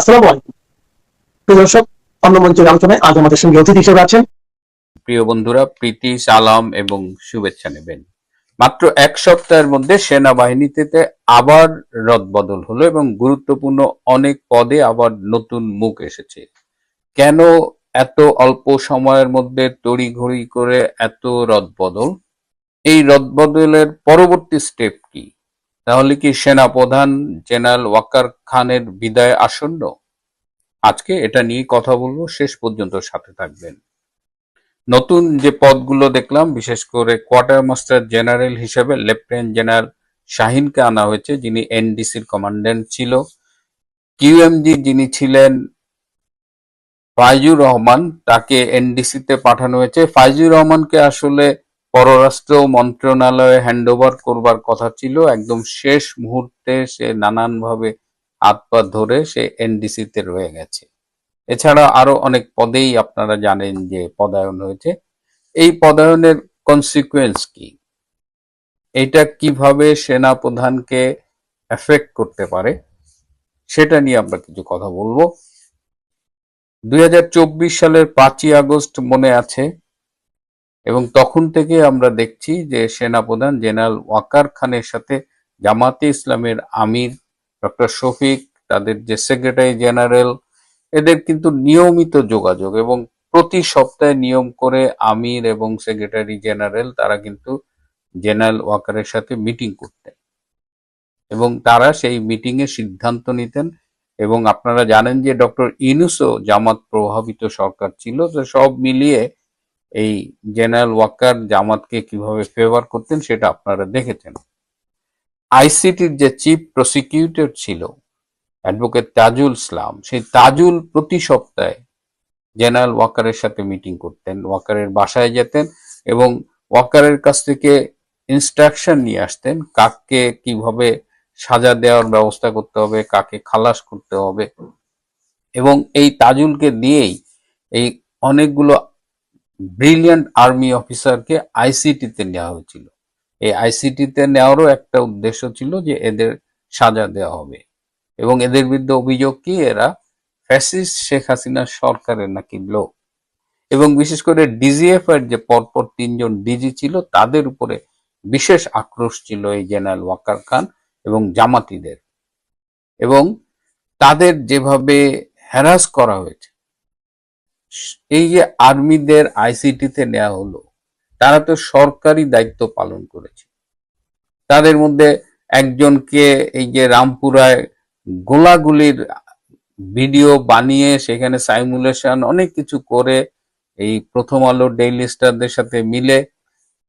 আসসালামু আলাইকুম প্রিয় দর্শক। অন্য মঞ্চের আলোচনায় আজ আমাদের সঙ্গে অতিথি হিসেবে আছেন প্রিয় বন্ধুরা, প্রীতি, সালাম এবং শুভেচ্ছা নেবেন। মাত্র এক সপ্তাহের মধ্যে সেনাবাহিনীতে আবার রদবদল হলো এবং গুরুত্বপূর্ণ অনেক পদে আবার নতুন মুখ এসেছে। কেন এত অল্প সময়ের মধ্যে তড়িঘড়ি করে এত রদবদল? এই রদবদলের পরবর্তী স্টেপ কি? তাহলে কি সেনাপ্রধান জেনারেল ওয়াকার খানের বিদায় আসন্ন? আজকে এটা নিয়ে কথা বলবো, শেষ পর্যন্ত সাথে থাকবেন। নতুন যে পদগুলো দেখলাম, বিশেষ করে কোয়ার্টার মাস্টার জেনারেল হিসেবে লেফটেন্যান্ট জেনারেল শাহিনকে আনা হয়েছে, যিনি এনডিসির কমান্ড্যান্ট ছিল। কিউএমজি যিনি ছিলেন ফাইজুর রহমান, তাকে এনডিসিতে পাঠানো হয়েছে। ফাইজুর রহমানকে আসলে পররাষ্ট্র মন্ত্রণালয়ে হ্যান্ডওভার করবার কথা ছিল, একদম শেষ মুহূর্তে সে নানানভাবে হাত পা ধরে সে এনডিসিতে রয়ে গেছে। এছাড়া আরো অনেক পদেই আপনারা জানেন যে পদায়ন হয়েছে। এই পদায়নের কনসিকুয়েন্স কি, এটা কিভাবে সেনা প্রধানকে এফেক্ট করতে পারে, সেটা নিয়ে আমরা কিছু কথা বলবো। 2024 সালের 5ই আগস্ট মনে আছে, এবং তখন থেকে আমরা দেখছি যে সেনাপ্রধান জেনারেল ওয়াকার খানের সাথে জামাতে ইসলামের আমির ডক্টর শফিক, তাদের যে সেক্রেটারি জেনারেল, এদের কিন্তু নিয়মিত যোগাযোগ, এবং প্রতি সপ্তাহে নিয়ম করে আমির এবং সেক্রেটারি জেনারেল তারা কিন্তু জেনারেল ওয়াকারের সাথে মিটিং করতেন এবং তারা সেই মিটিং এ সিদ্ধান্ত নিতেন। এবং আপনারা জানেন যে ডক্টর ইউনূসও জামাত প্রভাবিত সরকার ছিল, তো সব মিলিয়ে এই জেনারেল ওয়াকার জামাতকে কিভাবে ফেভার করতেন সেটা আপনারা দেখেছেন। আইসিটির যে চিফ প্রসিকিউটর ছিল অ্যাডভোকেট তাজুল ইসলাম, সেই তাজুল প্রতি সপ্তাহে জেনারেল ওয়াকারের সাথে মিটিং করতেন, ওয়াকারের বাসায় যেতেন এবং ওয়াকারের কাছ থেকে ইনস্ট্রাকশন নিয়ে আসতেন কাকে কিভাবে সাজা দেওয়ার ব্যবস্থা করতে হবে, কাকে খালাস করতে হবে। এবং এই তাজুলকে দিয়েই এই অনেকগুলো ব্রিলিয়ান্ট আর্মি অফিসারকে আইসিটিতে নেওয়া হয়েছিল। এই আইসিটিতে নেওয়ারও একটা উদ্দেশ্য ছিল যে এদের সাজা দেওয়া হবে, এবং এদের বিরুদ্ধে অভিযোগ কি এরা ফ্যাসিস্ট শেখ হাসিনার সরকারের নাকি লোক। এবং বিশেষ করে ডিজিএফ এর যে পরপর 3জন ডিজি ছিল তাদের উপরে বিশেষ আক্রোশ ছিল এই জেনারেল ওয়াকার খান এবং জামাতিদের, এবং তাদের যেভাবে হ্যারাস করা হয়েছে। এই যে আর্মিদের আইসিটিতে নেওয়া হলো, তারা তো সরকারি দায়িত্ব পালন করেছে। তাদের মধ্যে একজনকে এই যে রামপুরায় গোলাগুলির ভিডিও বানিয়ে সেখানে সাইমুলেশন অনেক কিছু করে এই প্রথম আলো ডেইলি স্টারদের সাথে মিলে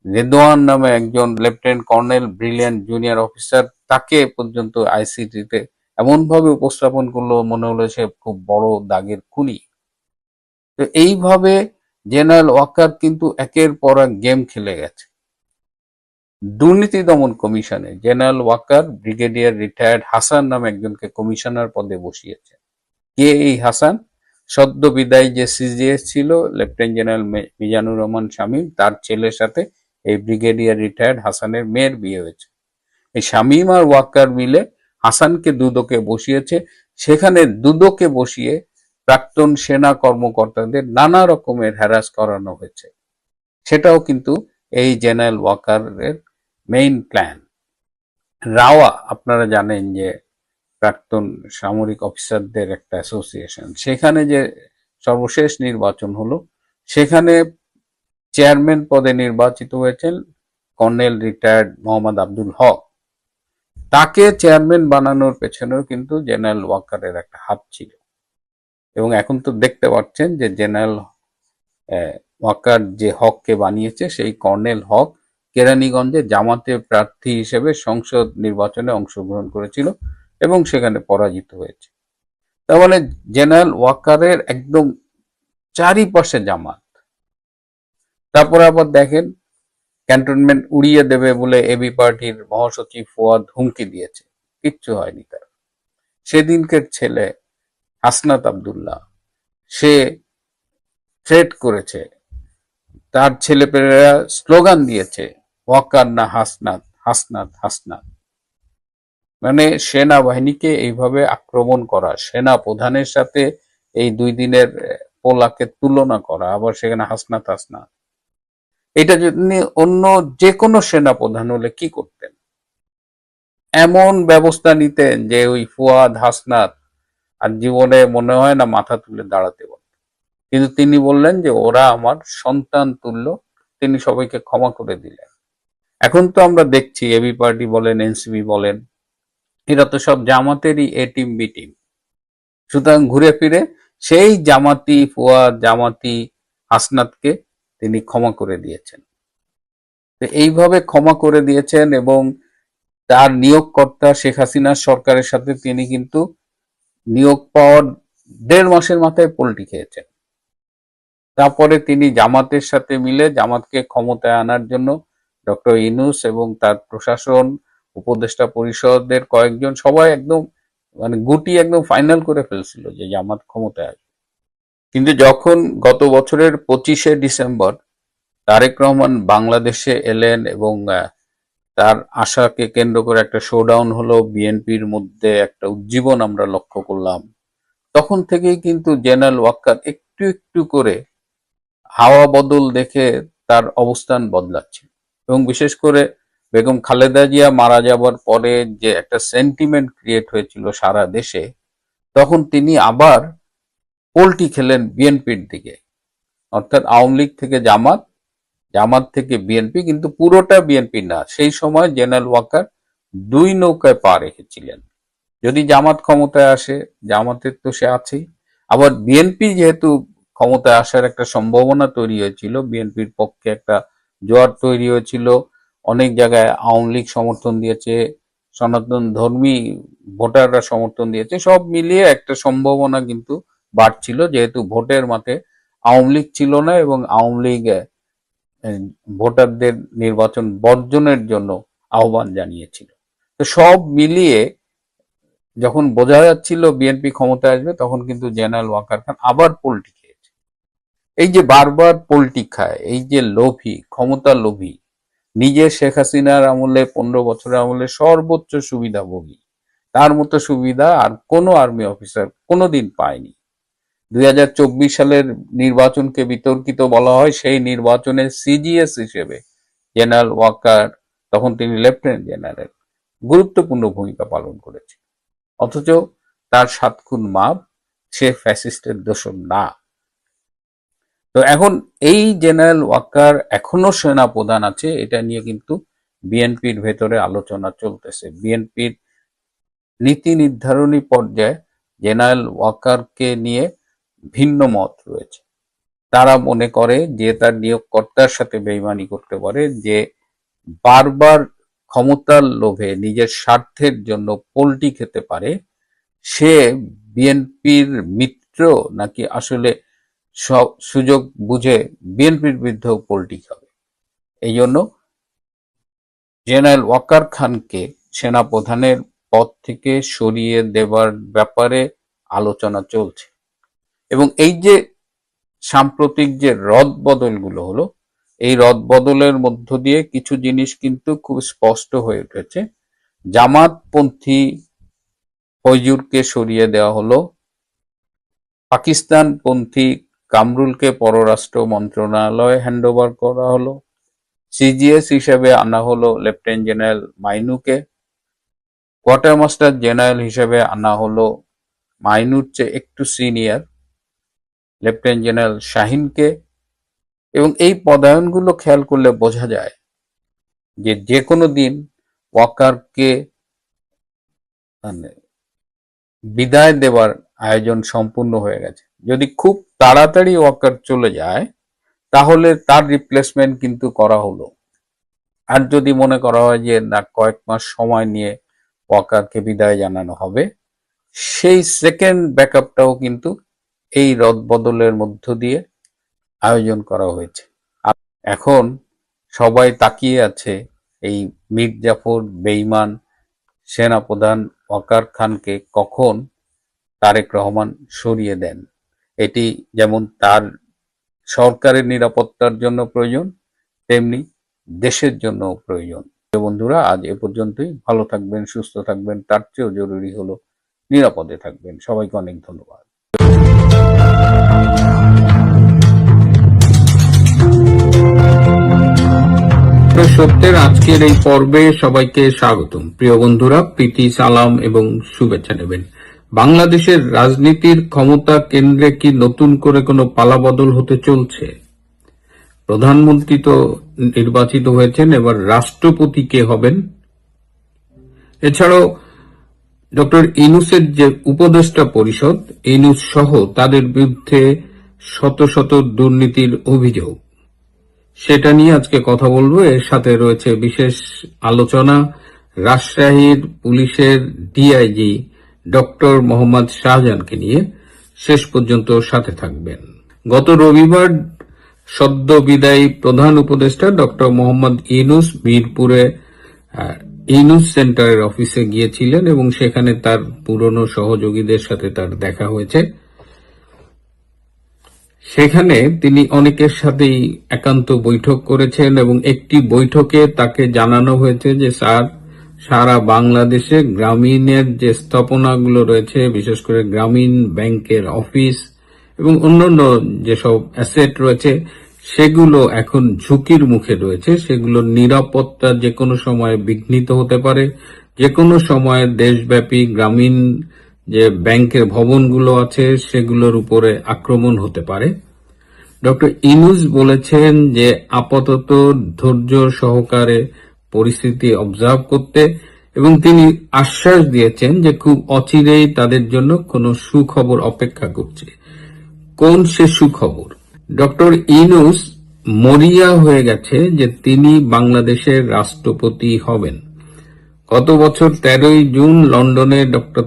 রেদওয়ান নামে একজন lieutenant colonel brilliant junior officer, তাকে পর্যন্ত আইসিটিতে এমন ভাবে উপস্থাপন করলো মনে হলো সে খুব বড় দাগের খুনি। তো এইভাবে জেনারেল ওয়াকার কিন্তু একের পর এক গেম খেলে গেছে। দুর্নীতি দমন কমিশনে general Waker brigadier retired Hasan নামে একজনকে কমিশনার পদে বসিয়েছে। কে এই হাসান? সদ্য বিদায়ী যে সিজিএস ছিল লেফটেন্যান্ট জেনারেল মিজানুর রহমান শামীম, তার ছেলের সাথে এই ব্রিগেডিয়ার রিটায়ার্ড হাসানের মেয়ের বিয়ে হয়েছে। এই শামীম আর ওয়াকার মিলে হাসানকে দুদকে বসিয়েছে। সেখানে দুদকে বসিয়ে প্রাক্তন সেনা কর্মকর্তাদের নানা রকমের হ্যারাস করানো হয়েছে। সেটাও কিন্তু এই জেনারেল ওয়াকারের মেইন প্ল্যান। রাওয়া, আপনারা জানেন যে প্রাক্তন সামরিক অফিসারদের একটা অ্যাসোসিয়েশন, সেখানে যে সর্বশেষ নির্বাচন হলো সেখানে চেয়ারম্যান পদে নির্বাচিত হয়েছেন কর্নেল রিটায়ার্ড মোহাম্মদ আব্দুল হক। তাকে চেয়ারম্যান বানানোর পেছনেও কিন্তু জেনারেল ওয়াকারের একটা হাত ছিল। এবং এখন তো দেখতে পাচ্ছেন যে জেনারেল ওয়াকার যে হককে বানিয়েছে, সেই কর্নেল হক কেরানীগঞ্জে জামাতের প্রার্থী হিসেবে সংসদ নির্বাচনে অংশগ্রহণ করেছিল এবং সেখানে পরাজিত হয়েছে। তার মানে জেনারেল ওয়াকারের একদম চারিপাশে জামাত। তারপরে আবার দেখেন, ক্যান্টনমেন্ট উড়িয়ে দেবে বলে এবি পার্টির মহাসচিব ফুয়াদ হুমকি দিয়েছে, কিচ্ছু হয়নি তার। সেদিনকের ছেলে হাসনাত আব্দুল্লাহ, সে থ্রেট করেছে, তার ছেলেপেলেরা স্লোগান দিয়েছে ওয়াকার না হাসনাত, হাসনাত হাসনাত। মানে সেনাবাহিনীকে এইভাবে আক্রমণ করা, সেনা প্রধানের সাথে এই 2 দিনের পোলাকে তুলনা করা, আবার সেখানে হাসনাত হাসনাত, এটা যদি অন্য যে কোনো সেনা প্রধান হলে কি করতেন? এমন ব্যবস্থা নিতেন যে ওই ফুয়াদ হাসনাত আর জীবনে মনে হয় না মাথা তুলে দাঁড়াতে পারে। কিন্তু তিনি বললেন যে ওরা আমার সন্তান তুল্য, তিনি সবাইকে ক্ষমা করে দিলেন। এখন তো আমরা দেখছি এবি পার্টি বলেন, এনসিপি বলেন, এরা তো সব জামাতেরই এ টিম বি টিম। সুতরাং ঘুরে ফিরে সেই জামাতি ফুয়াদ, জামাতি হাসনাতকে তিনি ক্ষমা করে দিয়েছেন। তো এইভাবে ক্ষমা করে দিয়েছেন এবং তার নিয়োগকর্তা শেখ হাসিনার সরকারের সাথে তিনি কিন্তু নিয়োগ পাওয়ার 1.5 মাসের মাথায় পল্টি খেয়েছেন। তারপরে তিনি জামাতের সাথে মিলে জামাতকে ক্ষমতায় আনার জন্য ডক্টর ইউনূস এবং তার প্রশাসন, উপদেষ্টা পরিষদের কয়েকজন সবাই একদম মানে গুটি একদম ফাইনাল করে ফেলছিল যে জামাত ক্ষমতায় আসবে। কিন্তু যখন গত বছরের 25শে ডিসেম্বর তারেক রহমান বাংলাদেশে এলেন এবং তার আশাকে কেন্দ্র করে একটা শোডাউন হলো, বিএনপির মধ্যে একটা উজ্জীবন আমরা লক্ষ্য করলাম, তখন থেকেই কিন্তু জেনারেল ওয়াক্কার একটু একটু করে হাওয়া বদল দেখে তার অবস্থান বদলাচ্ছে। এবং বিশেষ করে বেগম খালেদা জিয়া মারা যাবার পরে যে একটা সেন্টিমেন্ট ক্রিয়েট হয়েছিল সারা দেশে, তখন তিনি আবার পোল্টি খেলেন বিএনপির দিকে, অর্থাৎ আওয়ামী লীগ থেকে জামাত, জামাত থেকে বিএনপি, কিন্তু পুরোটা বিএনপি না। সেই সময় জেনারেল ওয়াকার 2 নৌকায় পা রেখেছিলেন। যদি জামাত ক্ষমতায় আসে, জামাতের তো সে আছেই, আবার বিএনপি যেহেতু ক্ষমতায় আসার একটা সম্ভাবনা তৈরি হয়েছিল, বিএনপির পক্ষে একটা জোয়ার তৈরি হয়েছিল, অনেক জায়গায় আওয়ামী লীগ সমর্থন দিয়েছে, সনাতন ধর্মী ভোটাররা সমর্থন দিয়েছে, সব মিলিয়ে একটা সম্ভাবনা কিন্তু বাড়ছিল, যেহেতু ভোটের মাঠে আওয়ামী লীগ ছিল না এবং আওয়ামী লীগ ভোটারদের নির্বাচন বর্জনের জন্য আহ্বান জানিয়েছিল। তো সব মিলিয়ে যখন বোঝা যাচ্ছিল বিএনপি ক্ষমতায় আসবে, তখন কিন্তু জেনারেল ওয়াকার খান আবার পল্টি খেয়েছে। এই যে বারবার পল্টি খায়, এই যে লোভী, ক্ষমতা লোভী, নিজে শেখ হাসিনার আমলে 15 বছরের আমলে সর্বোচ্চ সুবিধাভোগী, তার মতো সুবিধা আর কোনো আর্মি অফিসার কোনোদিন পায়নি। 2024 সালের নির্বাচনকে বিতর্কিত বলা হয়, সেই নির্বাচনে সিজিএস হিসেবে জেনারেল ওয়াকার, তখন তিনি লেফটেন্যান্ট জেনারেল, গুরুত্বপূর্ণ ভূমিকা পালন করেছে। অথচ তার 7 খুন মাপ, সে ফ্যাসিস্টের দোসর না। তো এখন এই জেনারেল ওয়াকার এখনো সেনা প্রধান আছে, এটা নিয়ে কিন্তু বিএনপির ভেতরে আলোচনা চলতেছে। বিএনপির নীতি নির্ধারণী পর্যায়ে জেনারেল ওয়াকারকে নিয়ে ভিন্ন মত রয়েছে। তারা মনে করে যে তার নিয়োগকর্তার সাথে বেইমানি করতে পারে, যে বারবার ক্ষমতার লোভে নিজের স্বার্থের জন্য পল্টি খেতে পারে, সে বিএনপির মিত্র নাকি আসলে সব সুযোগ বুঝে বিএনপির বিরুদ্ধেও পল্টি খাবে। এই জন্য জেনারেল ওয়াকার খানকে সেনাপ্রধানের পদ থেকে সরিয়ে দেবার ব্যাপারে আলোচনা চলছে। এবং এই যে সাম্প্রতিক যে রদবদলগুলো হলো, এই রদবদলের মধ্য দিয়ে কিছু জিনিস কিন্তু খুব স্পষ্ট হয়ে উঠেছে। জামাতপন্থী ফয়জুরকে সরিয়ে দেওয়া হলো, পাকিস্তানপন্থী কামরুলকে পররাষ্ট্র মন্ত্রণালয়ে হ্যান্ডওভার করা হলো, সিজিএস হিসেবে আনা হলো লেফটেন্যান্ট জেনারেল মাইনুকে, কোয়ার্টারমাস্টার জেনারেল হিসেবে আনা হলো মাইনুর চেয়ে একটু সিনিয়র লেফটেন্যান্ট জেনারেল শাহিনকে। এবং এই পদায়নগুলো খেয়াল করলে বোঝা যায় যে যে কোনো দিন ওয়াকারকে মানে বিদায় দেবার আয়োজন সম্পূর্ণ হয়ে গেছে। যদি খুব তাড়াতাড়ি ওয়াকার চলে যায়, তাহলে তার রিপ্লেসমেন্ট কিন্তু করা হলো। আর যদি মনে করা হয় যে না, কয়েক মাস সময় নিয়ে ওয়াকারকে বিদায় জানানো হবে, সেই সেকেন্ড ব্যাকআপটাও কিন্তু এই রদবদলের মধ্য দিয়ে আয়োজন করা হয়েছে। এখন সবাই তাকিয়ে আছে এই মীর জাফর বেঈমান সেনাপ্রধান ওয়াকার খানকে কখন তারেক রহমান সরিয়ে দেন। এটি যেমন তার সরকারের নিরাপত্তার জন্য প্রয়োজন, তেমনি দেশের জন্য প্রয়োজন। বন্ধুরা, আজ এ পর্যন্তই। ভালো থাকবেন, সুস্থ থাকবেন, তার চেয়েও জরুরি হলো নিরাপদে থাকবেন। সবাইকে অনেক ধন্যবাদ। সত্যের আজকের এই পর্বে সবাইকে স্বাগতম। প্রিয় বন্ধুরা, প্রীতি, সালাম এবং শুভেচ্ছা নেবেন। বাংলাদেশের রাজনীতির ক্ষমতা কেন্দ্রে কি নতুন করে কোনো পালাবদল হতে চলছে? প্রধানমন্ত্রী তো নির্বাচিত হয়েছেন, এবার রাষ্ট্রপতি কে হবেন? এছাড়াও ডক্টর ইউনূসের যে উপদেষ্টা পরিষদ, ইউনূস সহ তাদের বিরুদ্ধে শত শত দুর্নীতির অভিযোগ, সেটা নিয়ে আজকে কথা বলবো। এর সাথে রয়েছে বিশেষ আলোচনা রাজশাহীর পুলিশের ডিআইজি ডক্টর মোহাম্মদ শাহজাহানকে নিয়ে। শেষ পর্যন্ত সাথে থাকবেন। গত রবিবার সদ্য বিদায়ী প্রধান উপদেষ্টা ডক্টর মোহাম্মদ ইউনূস মিরপুরে ইউনূস সেন্টারের অফিসে গিয়েছিলেন এবং সেখানে তার পুরনো সহযোগীদের সাথে তার দেখা হয়েছে। সেখানে তিনি অনেকের সাথেই একান্ত বৈঠক করেছেন এবং একটি বৈঠকে তাকে জানানো হয়েছে যে স্যার, সারা বাংলাদেশে গ্রামীণের যে স্থাপনাগুলো রয়েছে, বিশেষ করে গ্রামীণ ব্যাংকের অফিস এবং অন্যান্য যেসব অ্যাসেট রয়েছে, সেগুলো এখন ঝুঁকির মুখে রয়েছে। সেগুলোর নিরাপত্তা যে কোনো সময় বিঘ্নিত হতে পারে। যে কোনো সময় দেশব্যাপী গ্রামীণ যে ব্যাংকের ভবনগুলো আছে সেগুলোর উপরে আক্রমণ হতে পারে। ডক্টর ইউনূস বলেছেন যে আপাতত ধৈর্য সহকারে পরিস্থিতি অবজার্ভ করতে, এবং তিনি আশ্বাস দিয়েছেন যে খুব অচিরেই তাদের জন্য কোনো সুখবর অপেক্ষা করছে। কোন সে সুখবর? ডক্টর ইউনূস মরিয়া হয়ে গেছে যে তিনি বাংলাদেশের রাষ্ট্রপতি হবেন। গত বছর 13ই জুন লন্ডনে ডক্টর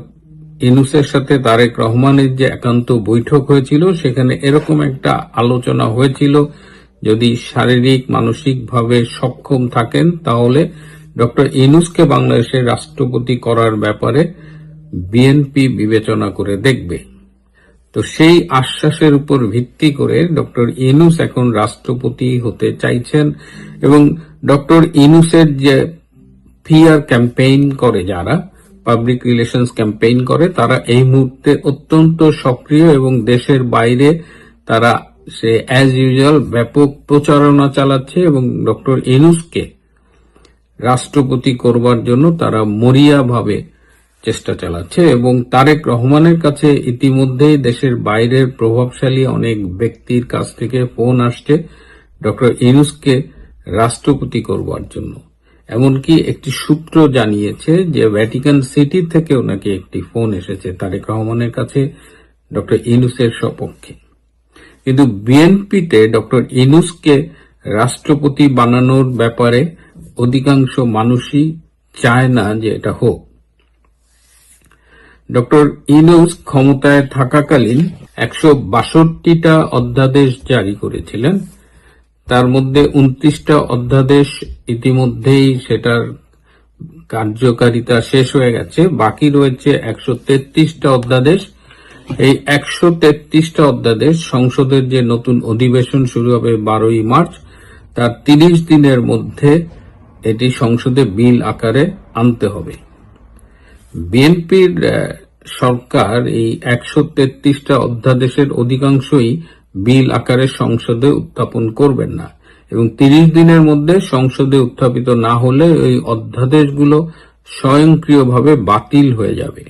ইউনূসের সাথে তারেক রহমানের যে একান্ত বৈঠক হয়েছিল, সেখানে এরকম একটা আলোচনা হয়েছিল, যদি শারীরিক মানসিকভাবে সক্ষম থাকেন তাহলে ডক্টর ইউনূসকে বাংলাদেশের রাষ্ট্রপতি করার ব্যাপারে বিএনপি বিবেচনা করে দেখবে। তো সেই আশ্বাসের উপর ভিত্তি করে ডক্টর ইউনূস এখন রাষ্ট্রপতি হতে চাইছেন এবং ডক্টর ইউনূসের যে পিআর ক্যাম্পেইন করে, যারা পাবলিক রিলেশনস ক্যাম্পেইন করে, তারা এই মুহূর্তে অত্যন্ত সক্রিয় এবং দেশের বাইরে তারা সে অ্যাজ ইউজুয়াল ব্যাপক প্রচারণা চালাচ্ছে এবং ডক্টর ইউনূসকে রাষ্ট্রপতি করবার জন্য তারা মরিয়াভাবে চেষ্টা চালাচ্ছে। এবং তারেক রহমানের কাছে ইতিমধ্যেই দেশের বাইরের প্রভাবশালী অনেক ব্যক্তির কাছ থেকে ফোন আসছে ডক্টর ইউনূসকে রাষ্ট্রপতি করবার জন্য। এমনকি একটি সূত্র জানিয়েছে যে ভ্যাটিকান সিটি থেকেও নাকি একটি ফোন এসেছে তারেক রহমানের কাছে ডক্টর ইউনূসের সপক্ষে। কিন্তু বিএনপিতে ডক্টর ইউনূসকে রাষ্ট্রপতি বানানোর ব্যাপারে অধিকাংশ মানুষই চায় না যে এটা হোক। ডক্টর ইউনূস ক্ষমতায় থাকাকালীন 162টা অধ্যাদেশ জারি করেছিলেন। তার মধ্যে 29টা অধ্যাদেশ ইতিমধ্যেই সেটার কার্যকারিতা শেষ হয়ে গেছে। বাকি রয়েছে 133টা অধ্যাদেশ। এই 133টা অধ্যাদেশ সংসদের যে নতুন অধিবেশন শুরু হবে 12ই মার্চ, তার 30 দিনের মধ্যে এটি সংসদে বিল আকারে আনতে হবে। বিএনপির সরকার এই 133টা অধ্যাদেশের অধিকাংশই বিল আকারে সংসদে উত্থাপন করবেন না এবং 30 দিনের মধ্যে সংসদে উত্থাপিত না হলে ওই অধ্যাদেশগুলো স্বয়ংক্রিয়ভাবে বাতিল হয়ে যাবে।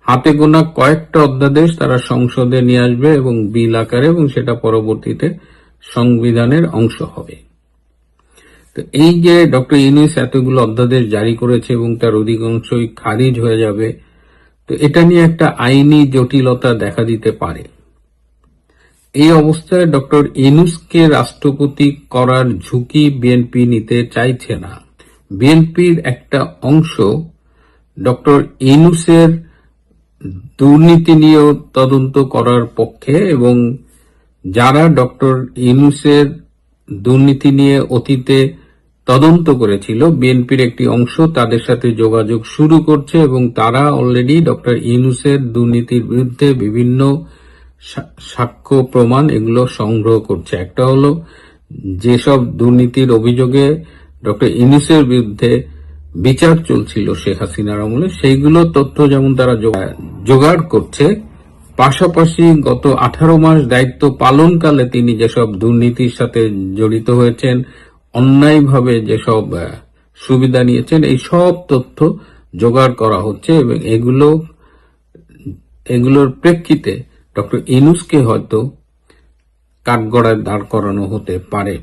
হাতে গোনা কয়েকটা অধ্যাদেশ তারা সংসদে নিয়ে আসবে এবং বিল আকারে, এবং সেটা পরবর্তীতে সংবিধানের অংশ হবে। তো এই যে ডক্টর ইউনূস এতগুলো অধ্যাদেশ জারি করেছে এবং তার অধিকাংশই খারিজ হয়ে যাবে, তো এটা নিয়ে একটা আইনি জটিলতা দেখা দিতে পারে। এই অবস্থায় ডক্টর ইউনূসকে রাষ্ট্রপতি করার ঝুঁকি বিএনপি নিতে চাইছে না। বিএনপির একটা অংশ ডক্টর ইউনূসের দুর্নীতি নিয়েও তদন্ত করার পক্ষে, এবং যারা ডক্টর ইউনূসের দুর্নীতি নিয়ে অতীতে তদন্ত করেছিল, বিএনপির একটি অংশ তাদের সাথে যোগাযোগ শুরু করছে এবং তারা অলরেডি ডক্টর ইউনূসের দুর্নীতির বিরুদ্ধে বিভিন্ন সাক্ষ্য প্রমাণ এগুলো সংগ্রহ করছে। একটা হলো যেসব দুর্নীতির অভিযোগে ডক্টর ইউনূসের বিরুদ্ধে বিচার চলছিল শেখ হাসিনার আমলে, সেইগুলো তথ্য যেমন তারা জোগাড় করছে, পাশাপাশি গত 18 মাস দায়িত্ব পালনকালে তিনি যেসব দুর্নীতির সাথে জড়িত হয়েছেন, অন্যায়ভাবে যেসব সুবিধা নিয়েছেন, এই সব তথ্য জোগাড় করা হচ্ছে এবং এগুলোর প্রেক্ষিতে ডক্টর ইউনূসকে হয়তো কাঠগড়ায় দাঁড় করানো হতে পারে।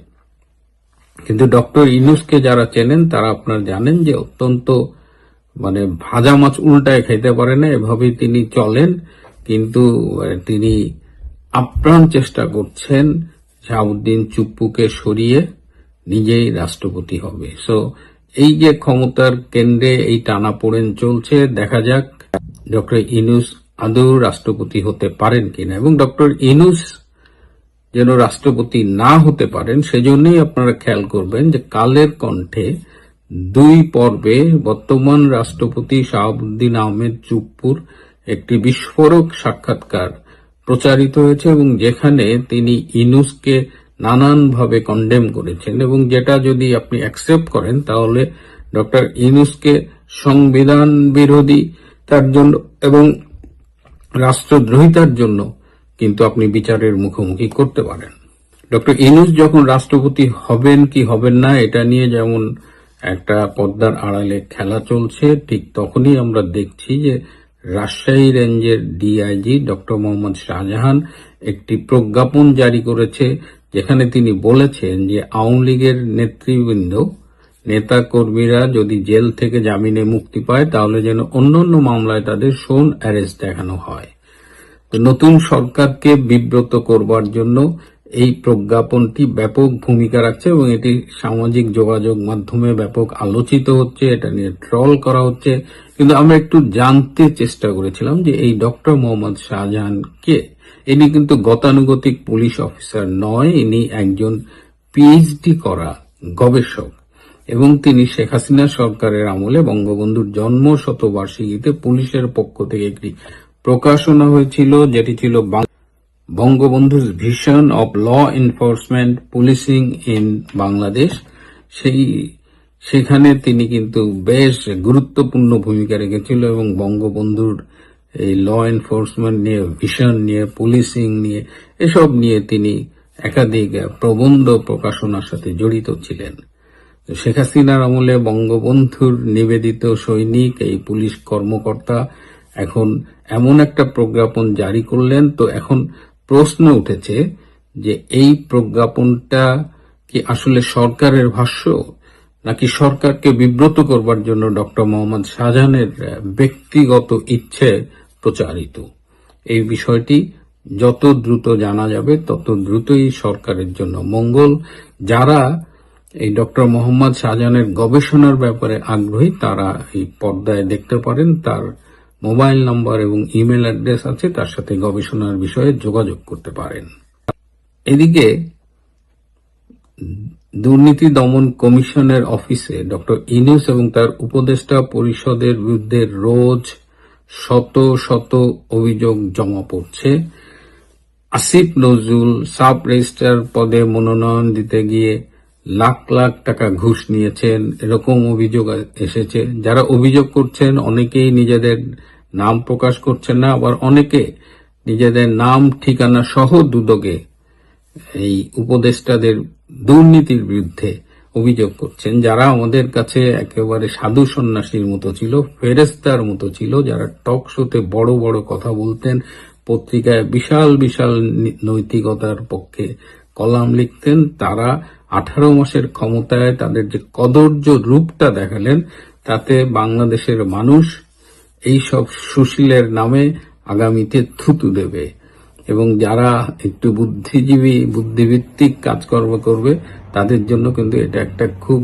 কিন্তু ডক্টর ইউনূসকে যারা চেনেন তারা আপনারা জানেন যে অত্যন্ত ভাজা মাছ উল্টায় খাইতে পারে না, এভাবেই তিনি চলেন। কিন্তু তিনি আপ্রাণ চেষ্টা করছেন শাহাবুদ্দিন চুপ্পুকে সরিয়ে নিজেই রাষ্ট্রপতি হবে। সো এই যে ক্ষমতার কেন্দ্রে এই টানাপোড়েন চলছে, দেখা যাক ডক্টর ইউনূস আদৌ রাষ্ট্রপতি হতে পারেন কিনা। এবং ডক্টর ইউনূস যেন রাষ্ট্রপতি না হতে পারেন সেজন্যই আপনারা খেয়াল করবেন যে কালের কণ্ঠে 2 পর্বে বর্তমান রাষ্ট্রপতি শাহাবুদ্দিন আহমেদ চুপ্পুর একটি বিস্ফোরক সাক্ষাৎকার প্রচারিত হয়েছে এবং যেখানে তিনি ইউনূসকে নানানভাবে কন্ডেম করেছেন এবং যেটা যদি আপনি অ্যাকসেপ্ট করেন তাহলে ডক্টর ইউনূসকে সংবিধান বিরোধী তার জন্য এবং রাষ্ট্রদ্রোহিতার জন্য কিন্তু আপনি বিচারের মুখোমুখি করতে পারেন। ডক্টর ইউনূস যখন রাষ্ট্রপতি হবেন কি হবেন না এটা নিয়ে যেমন একটা পর্দার আড়ালে খেলা চলছে, ঠিক তখনই আমরা দেখছি যে রাজশাহী রেঞ্জের ডিআইজি ডক্টর মোহাম্মদ শাহজাহান একটি প্রজ্ঞাপন জারি করেছে যেখানে তিনি বলেছেন যে আওয়ামী লীগের নেতৃবৃন্দ নেতা কর্মীরা যদি জেল থেকে জামিনে মুক্তি পায় তাহলে যেন অন্যান্য মামলায় তাদের শোন অ্যারেস্ট দেখানো হয়। তো নতুন সরকারকে বিব্রত করবার জন্য এই প্রজ্ঞাপনটি ব্যাপক ভূমিকা রাখছে এবং এটি সামাজিক যোগাযোগ মাধ্যমে ব্যাপক আলোচিত হচ্ছে, এটা নিয়ে ট্রল করা হচ্ছে। কিন্তু আমরা একটু জানতে চেষ্টা করেছিলাম যে এই ডক্টর মোহাম্মদ শাহজাহান কে। ইনি কিন্তু গতানুগতিক পুলিশ অফিসার নয়, ইনি একজন পিএইচডি করা গবেষক এবং তিনি শেখ হাসিনা সরকারের আমলে বঙ্গবন্ধুর জন্ম শতবার্ষিকীতে পুলিশের পক্ষ থেকে একটি প্রকাশনা হয়েছিল যেটি ছিল বঙ্গবন্ধুর vision of law enforcement policing in Bangladesh. সেখানে তিনি কিন্তু বেশ গুরুত্বপূর্ণ ভূমিকা রেখেছিল এবং বঙ্গবন্ধুর এই ল এনফোর্সমেন্ট নিয়ে, ভিশন নিয়ে, পুলিশিং নিয়ে, এসব নিয়ে তিনি একাধিক প্রবন্ধ প্রকাশনার সাথে জড়িত ছিলেন। শেখ হাসিনার আমলে বঙ্গবন্ধুর নিবেদিত সৈনিক এই পুলিশ কর্মকর্তা এখন এমন একটা প্রজ্ঞাপন জারি করলেন। তো এখন প্রশ্ন উঠেছে যে এই প্রজ্ঞাপনটা কি আসলে সরকারের ভাষ্য নাকি সরকারকে বিব্রত করবার জন্য ডক্টর মোহাম্মদ শাহজাহানের ব্যক্তিগত ইচ্ছে প্রচারিত। এই বিষয়টি যত দ্রুত জানা যাবে তত দ্রুতই সরকারের জন্য মঙ্গল। যারা এই ডক্টর মোহাম্মদ শাহজাহানের গবেষণার ব্যাপারে আগ্রহী তারা এই পর্দায় দেখতে পারেন, তার মোবাইল নাম্বার এবং ইমেল অ্যাড্রেস আছে, তার সাথে গবেষণার বিষয়ে যোগাযোগ করতে পারেন। এদিকে দুর্নীতি দমন কমিশনের অফিসে ডক্টর ইউনূস এবং তার উপদেষ্টা পরিষদের বিরুদ্ধে রোজ শত শত অভিযোগ জমা পড়ছে। আসিফ নজরুল সাব রেজিস্ট্রার পদে মনোনয়ন দিতে গিয়ে লাখ লাখ টাকা ঘুষ নিয়েছেন, এরকম অভিযোগ এসেছে। যারা অভিযোগ করছেন অনেকেই নিজেদের নাম প্রকাশ করছেন না, আবার অনেকে নিজেদের নাম ঠিকানা সহ দুদকে এই উপদেষ্টাদের দুর্নীতির বিরুদ্ধে অভিযোগ করছেন, যারা আমাদের কাছে একেবারে সাধু সন্ন্যাসীর মতো ছিল, ফেরেস্তার মতো ছিল, যারা টক শোতে বড় বড় কথা বলতেন, পত্রিকায় বিশাল বিশাল নৈতিকতার পক্ষে কলাম লিখতেন। তারা 18 মাসের ক্ষমতায় তাদের যে কদর্য রূপটা দেখালেন তাতে বাংলাদেশের মানুষ এই সব সুশীলের নামে আগামীতে থুতু দেবে এবং যারা একটু বুদ্ধিজীবী বুদ্ধিভিত্তিক কাজকর্ম করবে তাদের জন্য কিন্তু এটা একটা খুব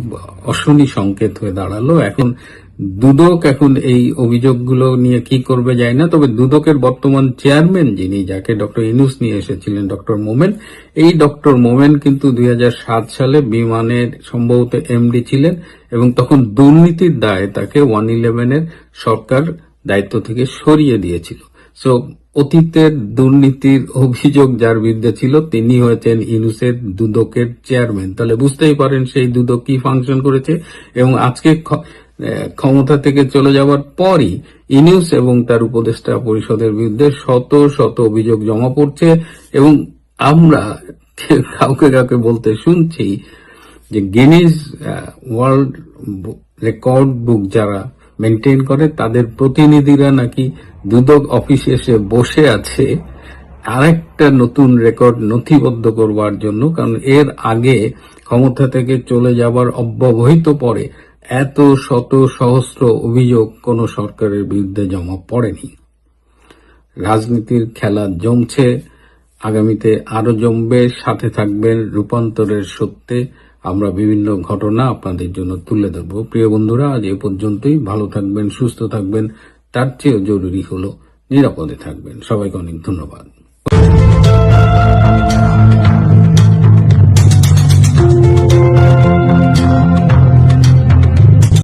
অশনি সংকেত হয়ে দাঁড়ালো। এখন দুদক এই অভিযোগগুলো নিয়ে কি করবে যায় না, তবে দুদকের বর্তমান চেয়ারম্যান যিনি, যাকে ডক্টর ইউনূস নিয়ে এসেছিলেন, ডক্টর মোমেন, এই ডক্টর মোমেন কিন্তু 2007 সালে বিমানের সম্ভবত এমডি ছিলেন এবং তখন দুর্নীতির দায়ে তাকে 111 এর সরকার দায়িত্ব থেকে সরিয়ে দিয়েছিল। সো অতীতের দুর্নীতির অভিযোগ যার বিরুদ্ধে ছিল তিনি হয়েছেন ইউনূসের দুদকের চেয়ারম্যান। তাহলে বুঝতেই পারেন সেই দুদক কি ফাংশন করেছে। এবং আজকে ক্ষমতা থেকে চলে যাওয়ার পরই ইউনূস এবং তার উপদেষ্টা পরিষদের বিরুদ্ধে শত শত অভিযোগ জমা পড়ছে। এবং আমরা কাউকে কাউকে বলতে শুনছি যে গিনিজ ওয়ার্ল্ড রেকর্ড বুক যারা মেনটেন করে তাদের প্রতিনিধিরা নাকি দুদক অফিসে এসে বসে আছে আরেকটা নতুন রেকর্ড নথিবদ্ধ করবার জন্য। কারণ এর আগে ক্ষমতা থেকে চলে যাবার অব্যবহিত পরে এত শত সহস্র অভিযোগ কোন সরকারের বিরুদ্ধে জমা পড়েনি। রাজনীতির খেলা জমছে, আগামীতে আরো জমবে। সাথে থাকবেন রূপান্তরের সত্যে। আমরা বিভিন্ন ঘটনা আপনাদের জন্য তুলে ধরব। প্রিয় বন্ধুরা, আজ এ পর্যন্তই। ভালো থাকবেন, সুস্থ থাকবেন, তার চেয়েও জরুরি হলো নিরাপদে থাকবেন। সবাইকে অনেক ধন্যবাদ।